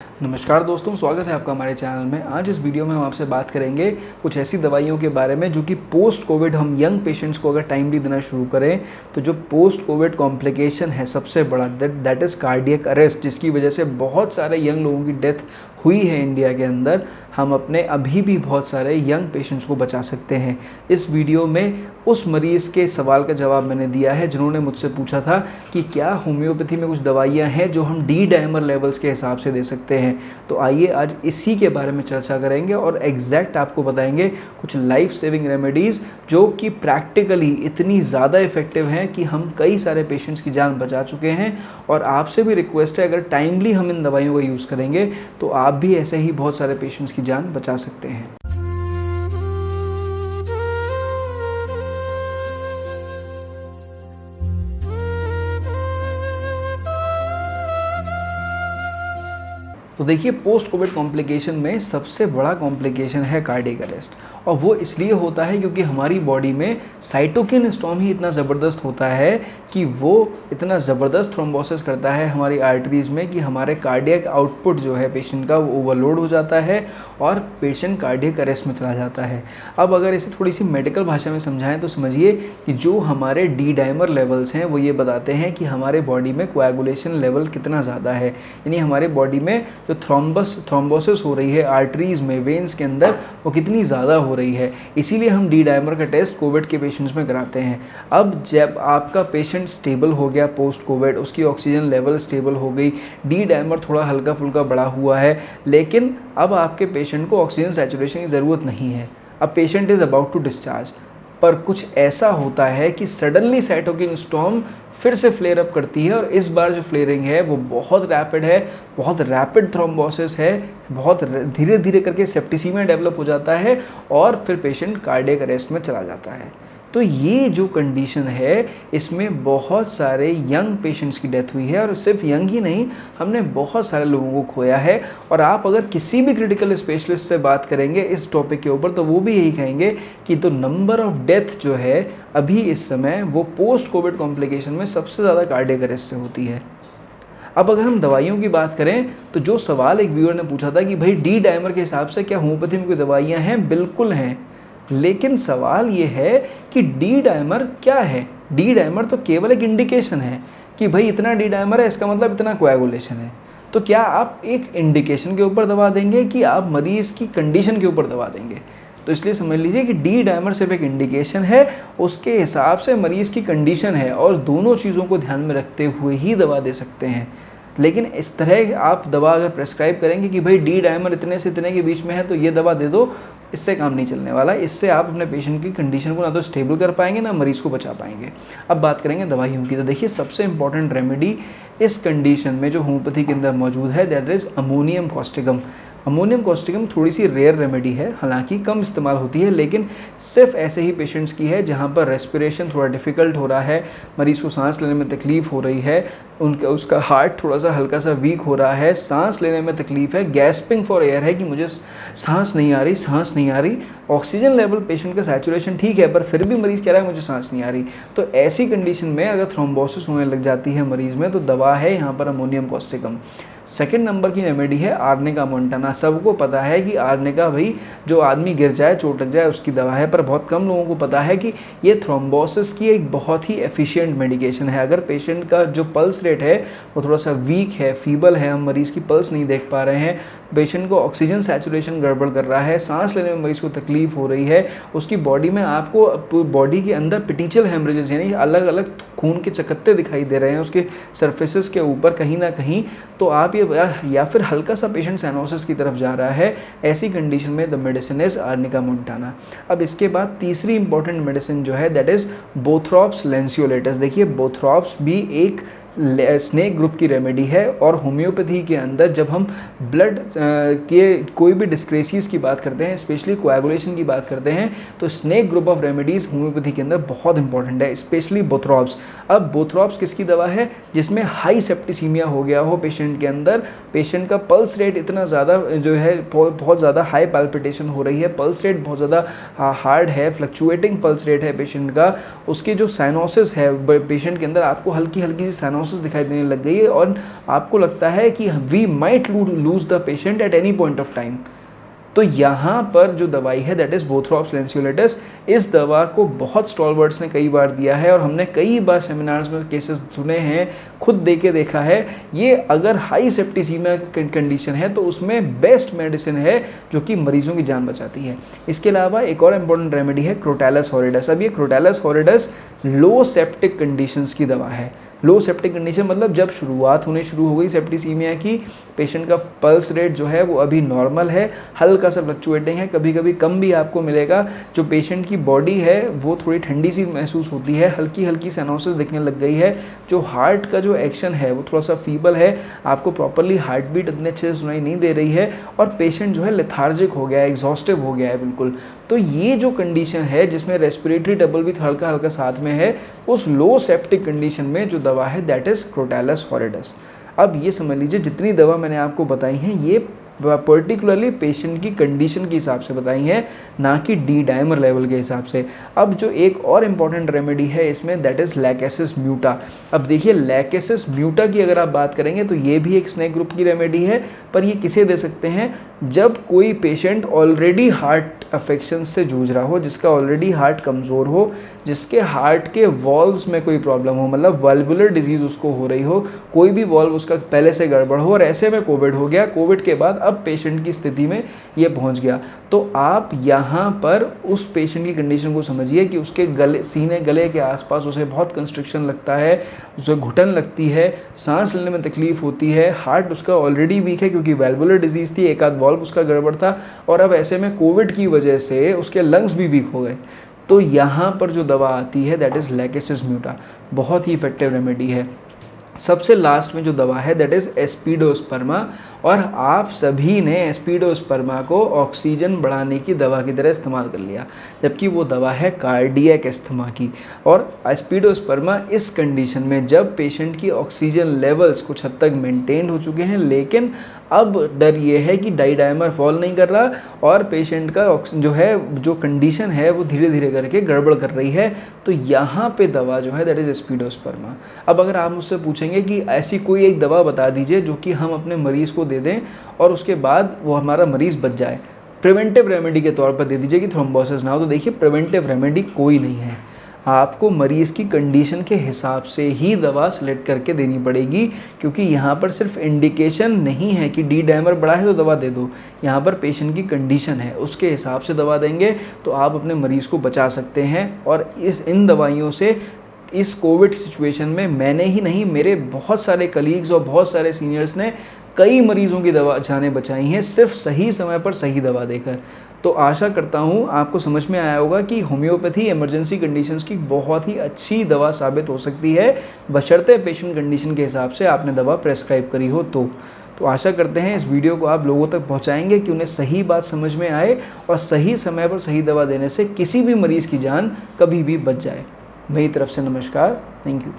नमस्कार दोस्तों, स्वागत है आपका हमारे चैनल में। आज इस वीडियो में हम आपसे बात करेंगे कुछ ऐसी दवाइयों के बारे में जो कि पोस्ट कोविड हम यंग पेशेंट्स को अगर टाइमली देना शुरू करें तो जो पोस्ट कोविड कॉम्प्लिकेशन है सबसे बड़ा दैट इज़ कार्डियक अरेस्ट, जिसकी वजह से बहुत सारे यंग लोगों की डेथ हुई है इंडिया के अंदर। हम अपने अभी भी बहुत सारे यंग पेशेंट्स को बचा सकते हैं। इस वीडियो में उस मरीज़ के सवाल का जवाब मैंने दिया है जिन्होंने मुझसे पूछा था कि क्या होम्योपैथी में कुछ दवाइयाँ हैं जो हम डी डाइमर लेवल्स के हिसाब से दे सकते हैं। तो आइए आज इसी के बारे में चर्चा करेंगे और एग्जैक्ट आपको बताएंगे कुछ लाइफ सेविंग रेमेडीज़ जो कि प्रैक्टिकली इतनी ज़्यादा इफ़ेक्टिव हैं कि हम कई सारे पेशेंट्स की जान बचा चुके हैं। और आपसे भी रिक्वेस्ट है, अगर टाइमली हम इन दवाइयों का यूज़ करेंगे तो आप भी ऐसे ही बहुत सारे पेशेंट्स की जान बचा सकते हैं। तो देखिए, पोस्ट कोविड कॉम्प्लिकेशन में सबसे बड़ा कॉम्प्लिकेशन है कार्डियक अरेस्ट। और वो इसलिए होता है क्योंकि हमारी बॉडी में साइटोकिन स्टॉर्म ही इतना ज़बरदस्त होता है कि वो इतना ज़बरदस्त थ्रोम्बोसिस करता है हमारी आर्टरीज़ में कि हमारे कार्डियक आउटपुट जो है पेशेंट का वो ओवरलोड हो जाता है और पेशेंट कार्डियक अरेस्ट में चला जाता है। अब अगर इसे थोड़ी सी मेडिकल भाषा में समझाएं तो समझिए कि जो हमारे डी डाइमर लेवल्स हैं वो ये बताते हैं कि हमारे बॉडी में कोएगुलेशन लेवल कितना ज़्यादा है, यानी हमारे बॉडी में जो थ्रोम्बोसिस हो रही है आर्टरीज़ में, वेन्स के अंदर, वो कितनी ज़्यादा हो रही है। इसीलिए हम डी डाइमर का टेस्ट कोविड के पेशेंट्स में कराते हैं। अब जब आपका पेशेंट स्टेबल हो गया पोस्ट कोविड, उसकी ऑक्सीजन लेवल स्टेबल हो गई, डी डाइमर थोड़ा हल्का फुल्का बढ़ा हुआ है, लेकिन अब आपके पेशेंट को ऑक्सीजन सैचुरेशन की ज़रूरत नहीं है। अब patient is about to discharge, पर कुछ ऐसा होता है कि सडनली साइटोकिन स्टॉर्म फिर से फ्लेयर अप करती है और इस बार जो फ्लेयरिंग है वो बहुत रैपिड है, बहुत रैपिड थ्रोम्बोसिस है, बहुत धीरे धीरे करके सेप्टिसीमिया डेवलप हो जाता है और फिर पेशेंट कार्डियक अरेस्ट में चला जाता है। तो ये जो कंडीशन है इसमें बहुत सारे यंग पेशेंट्स की डेथ हुई है और सिर्फ यंग ही नहीं, हमने बहुत सारे लोगों को खोया है। और आप अगर किसी भी क्रिटिकल स्पेशलिस्ट से बात करेंगे इस टॉपिक के ऊपर तो वो भी यही कहेंगे कि तो नंबर ऑफ डेथ जो है अभी इस समय वो पोस्ट कोविड कॉम्प्लिकेशन में सबसे ज़्यादा कार्डियक अरेस्ट से होती है। अब अगर हम दवाइयों की बात करें तो जो सवाल एक व्यूअर ने पूछा था कि भाई डी डाइमर के हिसाब से क्या होम्योपैथी में कोई दवाइयाँ हैं, बिल्कुल हैं, लेकिन सवाल ये है कि डी डाइमर क्या है। डी डाइमर तो केवल एक इंडिकेशन है कि भाई इतना डी डाइमर है, इसका मतलब इतना कोएगुलेशन है। तो क्या आप एक इंडिकेशन के ऊपर दवा देंगे कि आप मरीज़ की कंडीशन के ऊपर दवा देंगे? तो इसलिए समझ लीजिए कि डी डाइमर सिर्फ एक इंडिकेशन है, उसके हिसाब से मरीज़ की कंडीशन है और दोनों चीज़ों को ध्यान में रखते हुए ही दवा दे सकते हैं। लेकिन इस तरह आप दवा अगर प्रेस्क्राइब करेंगे कि भाई डी डाइमर इतने से इतने के बीच में है तो ये दवा दे दो, इससे काम नहीं चलने वाला। इससे आप अपने पेशेंट की कंडीशन को ना तो स्टेबल कर पाएंगे ना मरीज़ को बचा पाएंगे। अब बात करेंगे दवाइयों की, तो देखिए सबसे इंपॉर्टेंट रेमेडी इस कंडीशन में जो होम्योपैथी के अंदर मौजूद है that is ammonium Causticum. Ammonium Causticum थोड़ी सी रेयर रेमेडी है, हालांकि कम इस्तेमाल होती है, लेकिन सिर्फ ऐसे ही पेशेंट्स की है जहां पर रेस्पिरेशन थोड़ा डिफ़िकल्ट हो रहा है, मरीज़ को सांस लेने में तकलीफ़ हो रही है, उसका हार्ट थोड़ा सा हल्का सा वीक हो रहा है, सांस लेने में तकलीफ़ है, गैस्पिंग फॉर एयर है कि मुझे सांस नहीं आ रही, ऑक्सीजन लेवल पेशेंट का सैचुरेशन ठीक है पर फिर भी मरीज़ कह रहा है मुझे सांस नहीं आ रही। तो ऐसी कंडीशन में अगर थ्रोम्बोसिस होने लग जाती है मरीज़ में तो दवा है यहाँ पर अमोनियम कॉस्टिकम। सेकेंड नंबर की रेमेडी है आर्निका मोंटाना। सबको पता है कि आर्निका भाई जो आदमी गिर जाए, चोट लग जाए, उसकी दवा है, पर बहुत कम लोगों को पता है कि ये थ्रोम्बोसिस की एक बहुत ही एफिशिएंट मेडिकेशन है। अगर पेशेंट का जो पल्स रेट है वो थोड़ा सा वीक है, फीबल है, हम मरीज़ की पल्स नहीं देख पा रहे हैं, पेशेंट को ऑक्सीजन सैचुरेशन गड़बड़ कर रहा है, सांस लेने में मरीज़ को तकलीफ़ हो रही है, उसकी बॉडी में आपको बॉडी के अंदर पिटिचल हेमरेजेस यानी अलग अलग खून के चकत्ते दिखाई दे रहे हैं उसके सरफेसेस के ऊपर कहीं ना कहीं, तो आप ये या फिर हल्का सा पेशेंट साइनोसिस की तरफ जा रहा है, ऐसी कंडीशन में the medicine is arnica Montana. अब इसके बाद तीसरी इंपॉर्टेंट मेडिसिन जो है दैट इज़ बोथ्रॉप्स लैंसियोलेटस। देखिए बोथ्रॉप्स भी एक स्नेक ग्रुप की रेमेडी है और होम्योपैथी के अंदर जब हम ब्लड के कोई भी डिस्क्रेसीज की बात करते हैं, स्पेशली कोएगुलेशन की बात करते हैं, तो snake group of remedies homeopathy के अंदर बहुत इंपॉर्टेंट है, स्पेशली बोथ्रॉप्स। अब बोथ्रॉप्स किसकी दवा है? जिसमें हाई सेप्टिसीमिया हो गया हो पेशेंट के अंदर, पेशेंट का पल्स रेट इतना ज़्यादा जो है बहुत ज़्यादा हाई पैल्पिटेशन हो रही है, पल्स रेट बहुत ज़्यादा हार्ड है, फ्लक्चुएटिंग पल्स रेट है पेशेंट का, उसकी जो साइनोसिस है पेशेंट के अंदर, आपको हल्की हल्की सी साइनोसिस साइनोसिस दिखाई देने लग गई है और आपको लगता है कि we might lose the patient at any point of time, तो यहाँ पर जो दवाई है दैट इज़ बोथ्रोप्स लेंसियोलेटस, इस दवा को बहुत स्टॉलवर्ड्स ने कई बार दिया है और हमने कई बार सेमिनार्स में केसेस सुने हैं, खुद दे के देखा है। ये अगर हाई सेप्टिसीमिया कंडीशन है तो उसमें बेस्ट मेडिसिन है जो कि मरीजों की जान बचाती है। इसके अलावा एक और इम्पॉर्टेंट रेमेडी है क्रोटैलस हॉरिडस। अब ये क्रोटैलस हॉरिडस लो सेप्टिक कंडीशंस की दवा है। लो सेप्टिक कंडीशन मतलब जब शुरुआत होनी शुरू हो गई सेप्टिसीमिया की, पेशेंट का पल्स रेट जो है वो अभी नॉर्मल है, हल्का सा फ्लक्चुएटिंग है, कभी कभी कम भी आपको मिलेगा। जो पेशेंट की बॉडी है वो थोड़ी ठंडी सी महसूस होती है, हल्की हल्की साइनोसिस दिखने लग गई है, जो हार्ट का जो एक्शन है वो थोड़ा सा फीबल है, आपको प्रॉपरली हार्ट बीट इतने अच्छे से सुनाई नहीं दे रही है और पेशेंट जो है लेथार्जिक हो गया है, एग्जॉस्टिव हो गया है बिल्कुल। तो ये जो कंडीशन है जिसमें रेस्पिरेटरी ट्रबल भी हल्का हल्का साथ में है, उस लो सेप्टिक कंडीशन में जो दवा है दैट इज़ क्रोटैलस हॉरिडस। अब ये समझ लीजिए जितनी दवा मैंने आपको बताई हैं ये पर्टिकुलरली पेशेंट की कंडीशन के हिसाब से बताई हैं, ना कि डी डायमर लेवल के हिसाब से। अब जो एक और इम्पॉर्टेंट रेमेडी है इसमें दैट इज़ लैकेसिस म्यूटा। अब देखिए लैकेसिस म्यूटा की अगर आप बात करेंगे तो ये भी एक स्नेक ग्रुप की रेमेडी है, पर ये किसे दे सकते हैं, जब कोई पेशेंट ऑलरेडी हार्ट अफेक्शन से जूझ रहा हो, जिसका ऑलरेडी हार्ट कमज़ोर हो, जिसके हार्ट के वॉल्व्स में कोई प्रॉब्लम हो, मतलब वाल्वुलर डिजीज़ उसको हो रही हो, कोई भी वॉल्व उसका पहले से गड़बड़ हो और ऐसे में कोविड हो गया, कोविड के बाद अब पेशेंट की स्थिति में ये पहुंच गया, तो आप यहाँ पर उस पेशेंट की कंडीशन को समझिए कि उसके गले, सीने गले के आसपास उसे बहुत कंस्ट्रिक्शन लगता है, उसे घुटन लगती है, सांस लेने में तकलीफ होती है, हार्ट उसका ऑलरेडी वीक है क्योंकि वाल्वुलर डिजीज़ थी, एक आध वॉल्व उसका गड़बड़ था और अब ऐसे में कोविड की वजह से उसके लंग्स भी वीक हो गए। तो यहाँ पर जो दवा आती है दैट इज़ लैकेसिस म्यूटा, बहुत ही इफेक्टिव रेमेडी है। सबसे लास्ट में जो दवा है दैट इज़ एस्पिडोस्पर्मा, और आप सभी ने एस्पिडोस्पर्मा को ऑक्सीजन बढ़ाने की दवा की तरह इस्तेमाल कर लिया, जबकि वो दवा है कार्डियक अस्थमा की। और एस्पिडोस्पर्मा इस कंडीशन में जब पेशेंट की ऑक्सीजन लेवल्स कुछ हद तक मेंटेन हो चुके हैं, लेकिन अब डर ये है कि डाइडाइमर फॉल नहीं कर रहा और पेशेंट का जो कंडीशन है वो धीरे धीरे करके गड़बड़ कर रही है, तो यहाँ पे दवा जो है दैट इज़ एस्पिडोस्पर्मा। अब अगर आप मुझसे पूछेंगे कि ऐसी कोई एक दवा बता दीजिए जो कि हम अपने मरीज़ को दे दें और उसके बाद वो हमारा मरीज़ बच जाए, प्रिवेंटिव रेमेडी के तौर पर दे दीजिए कि थ्रोम्बोसिस ना हो, तो देखिए प्रिवेंटिव रेमेडी कोई नहीं है। आपको मरीज़ की कंडीशन के हिसाब से ही दवा सेलेक्ट करके देनी पड़ेगी, क्योंकि यहाँ पर सिर्फ इंडिकेशन नहीं है कि डी डायमर बढ़ा है तो दवा दे दो, यहाँ पर पेशेंट की कंडीशन है उसके हिसाब से दवा देंगे तो आप अपने मरीज़ को बचा सकते हैं। और इन दवाइयों से इस कोविड सिचुएशन में मैंने ही नहीं, मेरे बहुत सारे कलीग्स और बहुत सारे सीनियर्स ने कई मरीज़ों की दवा जानें बचाई हैं सिर्फ सही समय पर सही दवा देकर। तो आशा करता हूँ आपको समझ में आया होगा कि होम्योपैथी इमरजेंसी कंडीशंस की बहुत ही अच्छी दवा साबित हो सकती है, बशर्ते पेशेंट कंडीशन के हिसाब से आपने दवा प्रेस्क्राइब करी हो तो आशा करते हैं इस वीडियो को आप लोगों तक पहुंचाएंगे कि उन्हें सही बात समझ में आए और सही समय पर सही दवा देने से किसी भी मरीज़ की जान कभी भी बच जाए। मेरी तरफ से नमस्कार, थैंक यू।